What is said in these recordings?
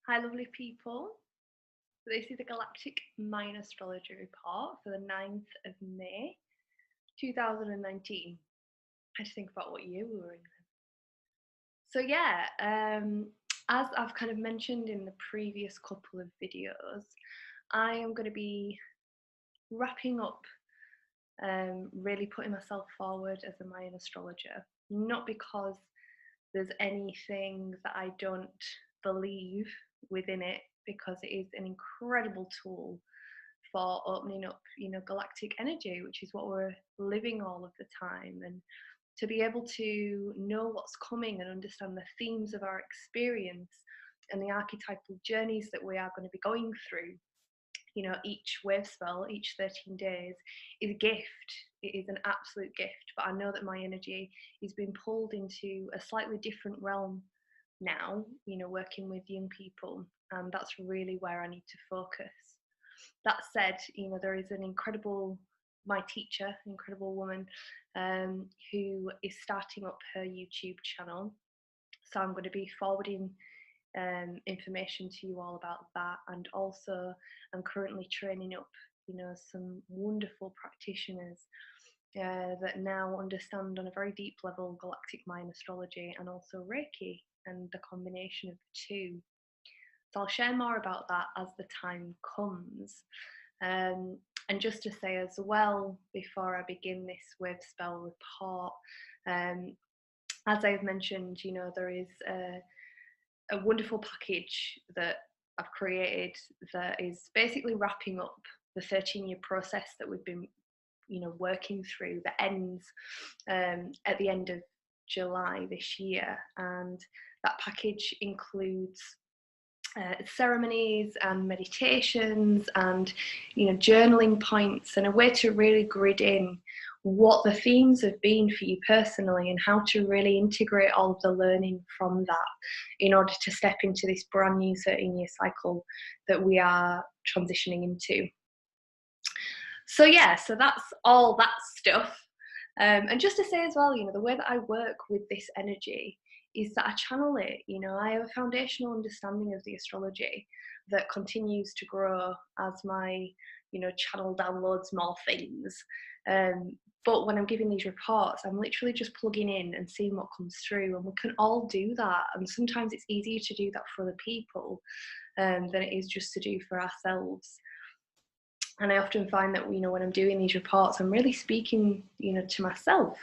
Hi lovely people, this is the Galactic Mayan Astrology report for the 9th of May 2019. I had to think about what year we were in then. So yeah, as I've kind of mentioned in the previous couple of videos, I am going to be wrapping up, really putting myself forward as a Mayan astrologer, not because there's anything that I don't believe within it, because it is an incredible tool for opening up, galactic energy, which is what we're living all of the time. And to be able to know what's coming and understand the themes of our experience and the archetypal journeys that we are going to be going through, each wave spell, each 13 days is a gift. It is an absolute gift. But I know that my energy is being pulled into a slightly different realm now, working with young people. And that's really where I need to focus. That said, there is my teacher, an incredible woman, who is starting up her YouTube channel. So I'm going to be forwarding information to you all about that. And also I'm currently training up, some wonderful practitioners that now understand on a very deep level Galactic Mayan astrology and also Reiki and the combination of the two. So I'll share more about that as the time comes. And just to say as well, before I begin this Wavespell report, as I've mentioned, there is a wonderful package that I've created that is basically wrapping up the 13-year process that we've been, working through, that ends at the end of July this year. And that package includes ceremonies and meditations and journaling points, and a way to really grid in what the themes have been for you personally and how to really integrate all of the learning from that in order to step into this brand new 13-year cycle that we are transitioning into. So yeah, so that's all that stuff. And just to say as well, the way that I work with this energy is that I channel it. I have a foundational understanding of the astrology that continues to grow as my, channel downloads more things. But when I'm giving these reports, I'm literally just plugging in and seeing what comes through, and we can all do that. And sometimes it's easier to do that for other people than it is just to do for ourselves. And I often find that, when I'm doing these reports, I'm really speaking, to myself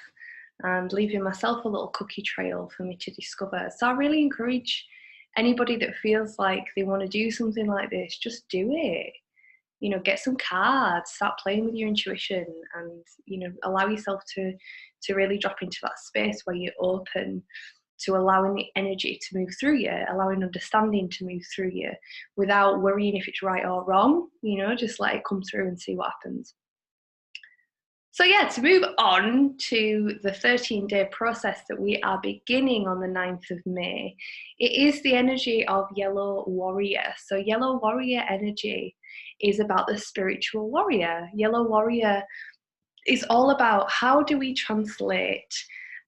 and leaving myself a little cookie trail for me to discover. So I really encourage anybody that feels like they want to do something like this, just do it. Get some cards, start playing with your intuition, and, allow yourself to really drop into that space where you're open to allowing the energy to move through you, allowing understanding to move through you without worrying if it's right or wrong, just let it come through and see what happens. So yeah, to move on to the 13-day process that we are beginning on the 9th of May, it is the energy of Yellow Warrior. So Yellow Warrior energy is about the spiritual warrior. Yellow Warrior is all about how do we translate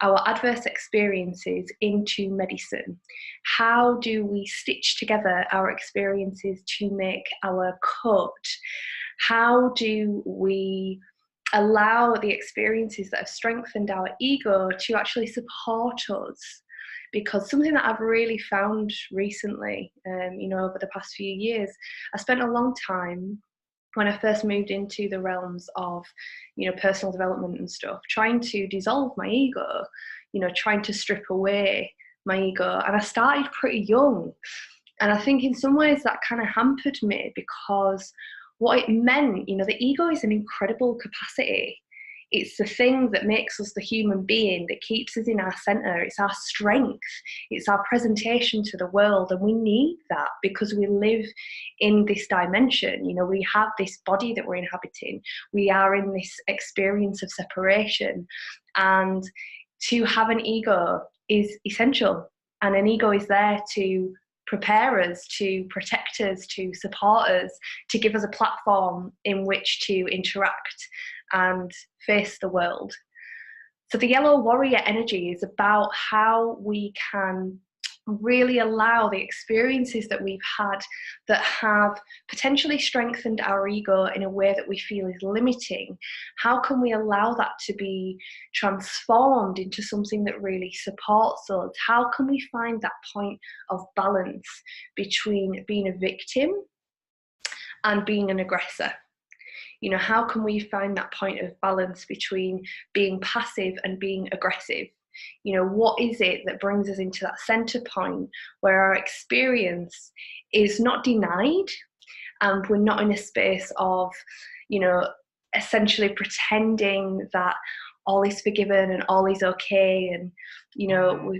our adverse experiences into medicine? How do we stitch together our experiences to make our coat? How do we allow the experiences that have strengthened our ego to actually support us? Because something that I've really found recently, over the past few years, I spent a long time when I first moved into the realms of, personal development and stuff, trying to dissolve my ego, trying to strip away my ego. And I started pretty young. And I think in some ways that kind of hampered me, because what it meant, the ego is an incredible capacity. It's the thing that makes us the human being, that keeps us in our center. It's our strength. It's our presentation to the world. And we need that because we live in this dimension. We have this body that we're inhabiting. We are in this experience of separation. And to have an ego is essential. And an ego is there to prepare us, to protect us, to support us, to give us a platform in which to interact and face the world. So the Yellow Warrior energy is about how we can really allow the experiences that we've had that have potentially strengthened our ego in a way that we feel is limiting, how can we allow that to be transformed into something that really supports us? How can we find that point of balance between being a victim and being an aggressor? You know, how can we find that point of balance between being passive and being aggressive? You know, what is it that brings us into that center point where our experience is not denied and we're not in a space of, you know, essentially pretending that all is forgiven and all is okay, and, you know,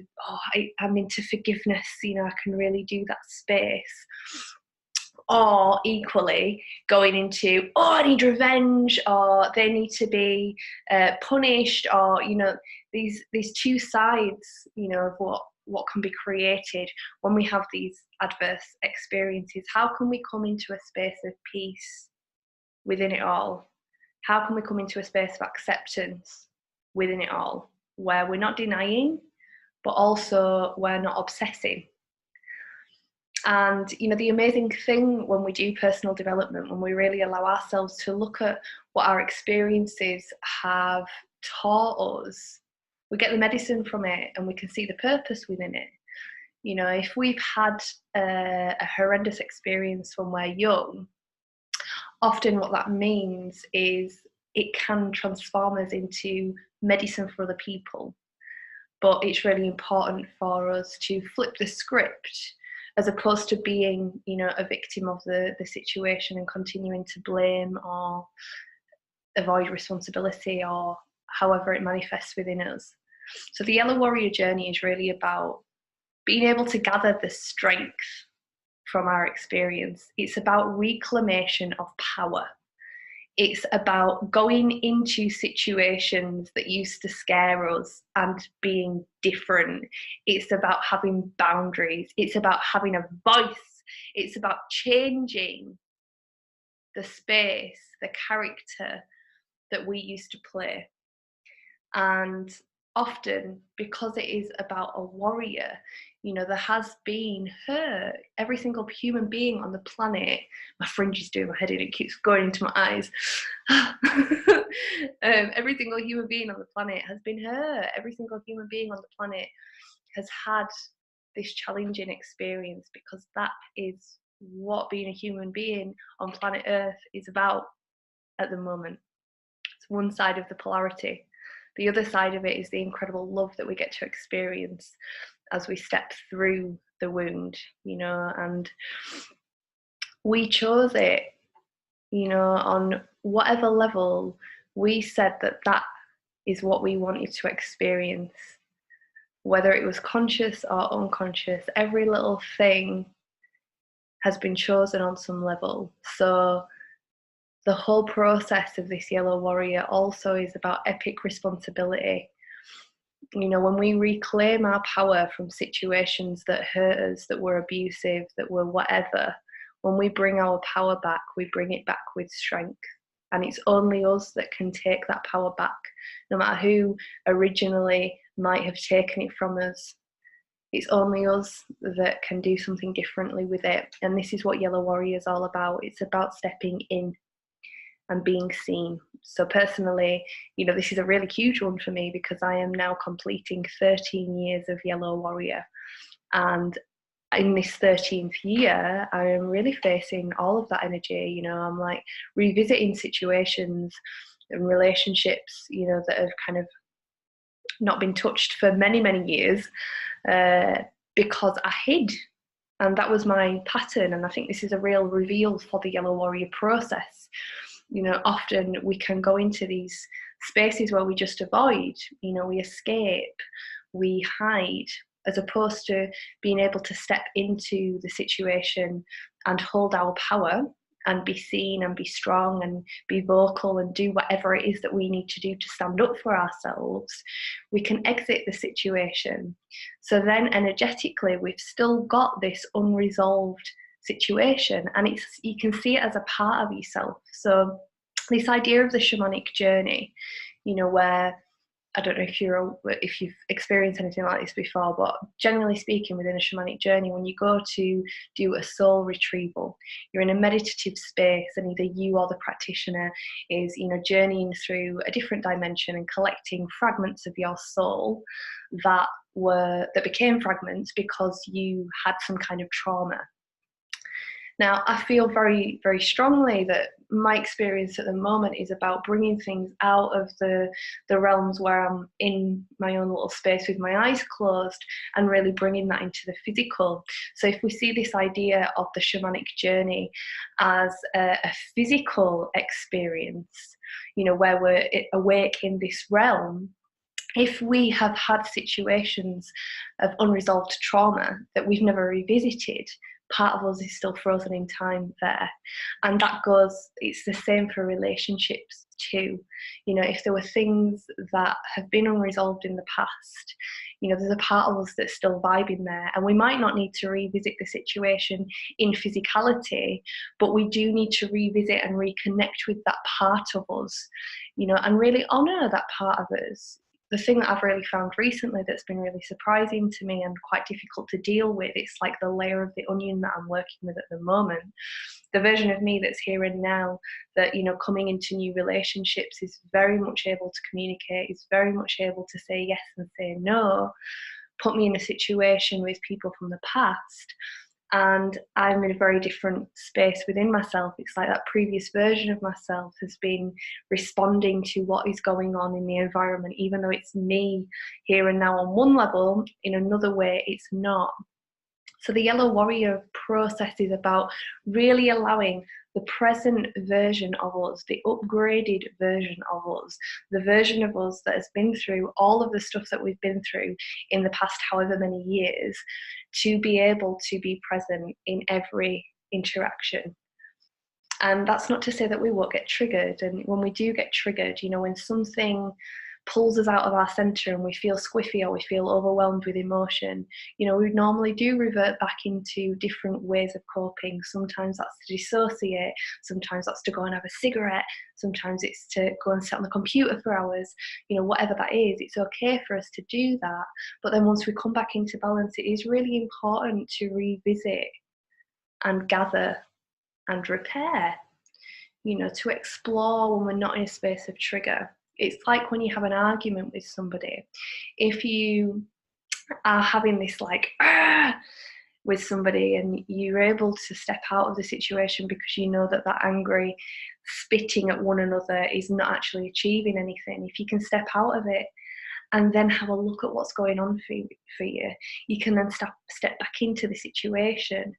I'm into forgiveness, you know, I can really do that space. Or equally going into, oh, I need revenge, or they need to be punished, or, you know, these two sides, you know, of what can be created when we have these adverse experiences. How can we come into a space of peace within it all? How can we come into a space of acceptance within it all, where we're not denying, but also we're not obsessing? And, you know, the amazing thing when we do personal development, when we really allow ourselves to look at what our experiences have taught us, we get the medicine from it and we can see the purpose within it. You know, if we've had a horrendous experience when we're young, often what that means is it can transform us into medicine for other people. But it's really important for us to flip the script, as opposed to being, you know, a victim of the situation and continuing to blame or avoid responsibility, or however it manifests within us. So the Yellow Warrior journey is really about being able to gather the strength from our experience. It's about reclamation of power. It's about going into situations that used to scare us and being different. It's about having boundaries. It's about having a voice. It's about changing the space, the character that we used to play. And often, because it is about a warrior, you know, there has been hurt. Every single human being on the planet, my fringe is doing my head in, it keeps going into my eyes. Every single human being on the planet has been hurt. Every single human being on the planet has had this challenging experience, because that is what being a human being on planet Earth is about at the moment. It's one side of the polarity. The other side of it is the incredible love that we get to experience as we step through the wound, you know, and we chose it, you know, on whatever level we said that that is what we wanted to experience, whether it was conscious or unconscious. Every little thing has been chosen on some level. So the whole process of this Yellow Warrior also is about epic responsibility. You know, when we reclaim our power from situations that hurt us, that were abusive, that were whatever, when we bring our power back, we bring it back with strength. And it's only us that can take that power back, no matter who originally might have taken it from us. It's only us that can do something differently with it. And this is what Yellow Warrior is all about. It's about stepping in and being seen. So personally, you know, this is a really huge one for me, because I am now completing 13 years of Yellow Warrior. And in this 13th year, I am really facing all of that energy. You know, I'm like revisiting situations and relationships, you know, that have kind of not been touched for many, many years, because I hid. And that was my pattern. And I think this is a real reveal for the Yellow Warrior process. You know, often we can go into these spaces where we just avoid, you know, we escape, we hide, as opposed to being able to step into the situation and hold our power and be seen and be strong and be vocal and do whatever it is that we need to do to stand up for ourselves. We can exit the situation. So then energetically, we've still got this unresolved situation, and it's, you can see it as a part of yourself. So this idea of the shamanic journey, you know, where I don't know if you've experienced anything like this before, but generally speaking, within a shamanic journey, when you go to do a soul retrieval, you're in a meditative space, and either you or the practitioner is, journeying through a different dimension and collecting fragments of your soul that became fragments because you had some kind of trauma. Now, I feel very, very strongly that my experience at the moment is about bringing things out of the realms where I'm in my own little space with my eyes closed, and really bringing that into the physical. So if we see this idea of the shamanic journey as a physical experience, where we're awake in this realm, if we have had situations of unresolved trauma that we've never revisited, part of us is still frozen in time there. And it's the same for relationships too. If there were things that have been unresolved in the past, there's a part of us that's still vibing there. And we might not need to revisit the situation in physicality, but we do need to revisit and reconnect with that part of us, and really honour that part of us. The thing that I've really found recently that's been really surprising to me and quite difficult to deal with, it's like the layer of the onion that I'm working with at the moment. The version of me that's here and now, that, coming into new relationships is very much able to communicate, is very much able to say yes and say no, put me in a situation with people from the past, and I'm in a very different space within myself. It's like that previous version of myself has been responding to what is going on in the environment, even though it's me here and now on one level, in another way it's not. So the Yellow Warrior process is about really allowing the present version of us, the upgraded version of us, the version of us that has been through all of the stuff that we've been through in the past however many years, to be able to be present in every interaction. And that's not to say that we won't get triggered. And when we do get triggered, when something pulls us out of our center and we feel squiffy or we feel overwhelmed with emotion, we normally do revert back into different ways of coping. Sometimes that's to dissociate, sometimes that's to go and have a cigarette, sometimes it's to go and sit on the computer for hours. Whatever that is, it's okay for us to do that. But then once we come back into balance, it is really important to revisit and gather and repair, to explore when we're not in a space of trigger. It's like when you have an argument with somebody. If you are having this with somebody and you're able to step out of the situation because you know that angry spitting at one another is not actually achieving anything, if you can step out of it and then have a look at what's going on for you, you can then step back into the situation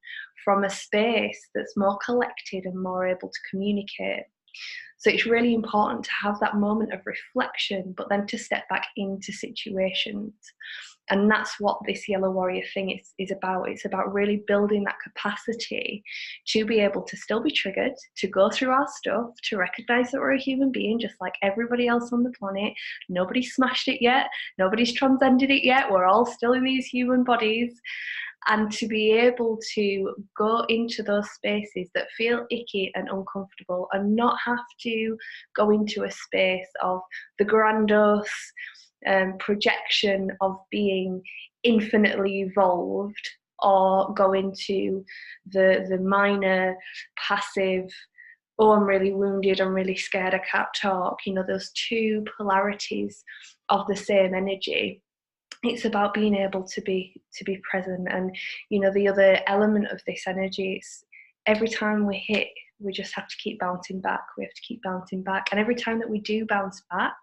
from a space that's more collected and more able to communicate. So it's really important to have that moment of reflection, but then to step back into situations. And that's what this Yellow Warrior thing is about. It's about really building that capacity to be able to still be triggered, to go through our stuff, to recognize that we're a human being just like everybody else on the planet. Nobody's smashed it yet. Nobody's transcended it yet. We're all still in these human bodies. And to be able to go into those spaces that feel icky and uncomfortable, and not have to go into a space of the grandiose projection of being infinitely evolved, or go into the minor, passive, oh, I'm really wounded, I'm really scared, I can't talk. Those two polarities of the same energy. It's about being able to be present. And the other element of this energy is every time we hit, we just have to keep bouncing back. We have to keep bouncing back. And every time that we do bounce back,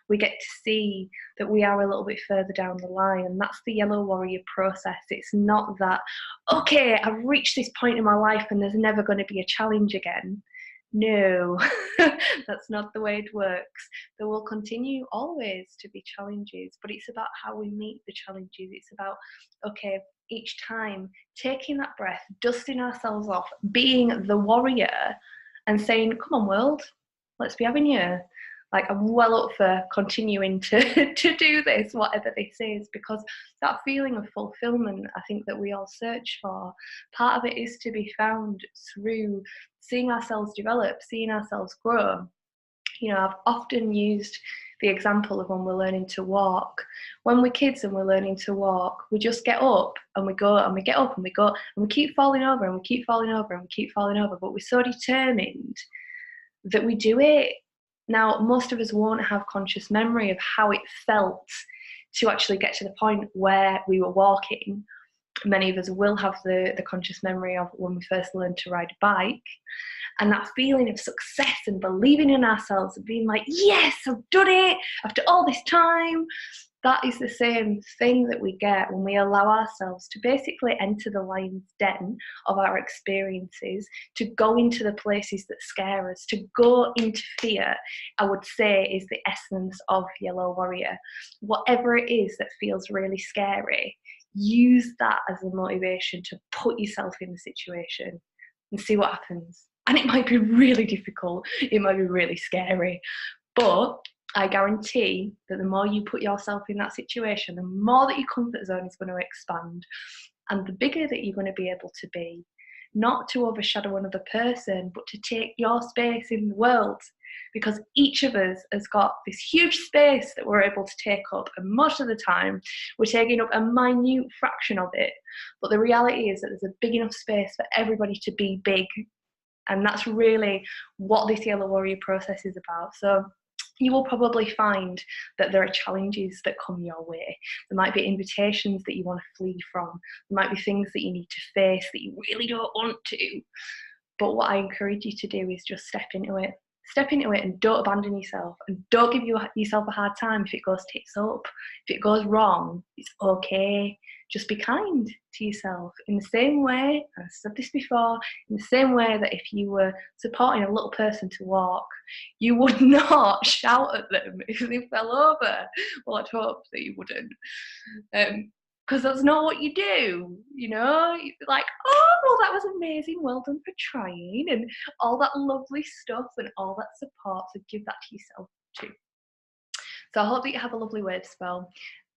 we get to see that we are a little bit further down the line. And that's the Yellow Warrior process. It's not that, okay, I've reached this point in my life and there's never going to be a challenge again. No, that's not the way it works. There will continue always to be challenges, but it's about how we meet the challenges. It's about, okay, each time taking that breath, dusting ourselves off, being the warrior and saying, come on world, let's be having you. Like, I'm well up for continuing to do this, whatever this is, because that feeling of fulfillment, I think that we all search for, part of it is to be found through seeing ourselves develop, seeing ourselves grow. I've often used the example of when we're learning to walk. When we're kids and we're learning to walk, we just get up and we go and we get up and we go and we keep falling over and we keep falling over and we keep falling over, but we're so determined that we do it. Now, most of us won't have conscious memory of how it felt to actually get to the point where we were walking. Many of us will have the conscious memory of when we first learned to ride a bike, and that feeling of success and believing in ourselves and being like, yes, I've done it after all this time. That is the same thing that we get when we allow ourselves to basically enter the lion's den of our experiences, to go into the places that scare us, to go into fear, I would say, is the essence of Yellow Warrior. Whatever it is that feels really scary, use that as a motivation to put yourself in the situation and see what happens. And it might be really difficult, it might be really scary, but I guarantee that the more you put yourself in that situation, the more that your comfort zone is going to expand, and the bigger that you're going to be able to be, not to overshadow another person, but to take your space in the world. Because each of us has got this huge space that we're able to take up, and most of the time we're taking up a minute fraction of it. But the reality is that there's a big enough space for everybody to be big, and that's really what this Yellow Warrior process is about. So you will probably find that there are challenges that come your way. There might be invitations that you want to flee from. There might be things that you need to face that you really don't want to. But what I encourage you to do is just step into it. Step into it and don't abandon yourself, and don't give yourself a hard time if it goes tits up. If it goes wrong, it's okay. Just be kind to yourself in the same way, I've said this before, in the same way that if you were supporting a little person to walk, you would not shout at them if they fell over. Well, I'd hope that you wouldn't. Because that's not what you do, you know? You're like, oh, well, that was amazing, well done for trying, and all that lovely stuff and all that support, so give that to yourself too. So I hope that you have a lovely Wavespell.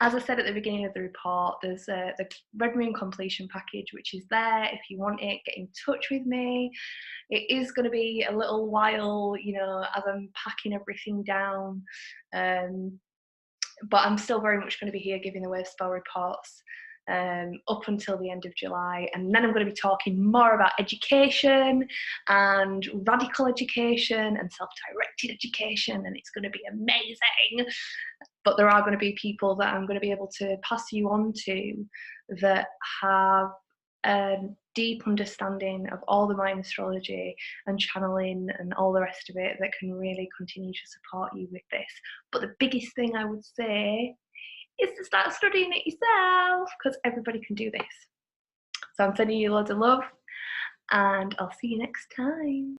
As I said at the beginning of the report, there's the Red Moon completion package, which is there. If you want it, get in touch with me. It is going to be a little while, you know, as I'm packing everything down. But I'm still very much going to be here giving the Wavespell reports up until the end of July, and then I'm going to be talking more about education and radical education and self-directed education, and it's going to be amazing. But there are going to be people that I'm going to be able to pass you on to that have a deep understanding of all the Mayan astrology and channeling and all the rest of it that can really continue to support you with this. But the biggest thing I would say is to start studying it yourself, because everybody can do this. So I'm sending you loads of love, and I'll see you next time.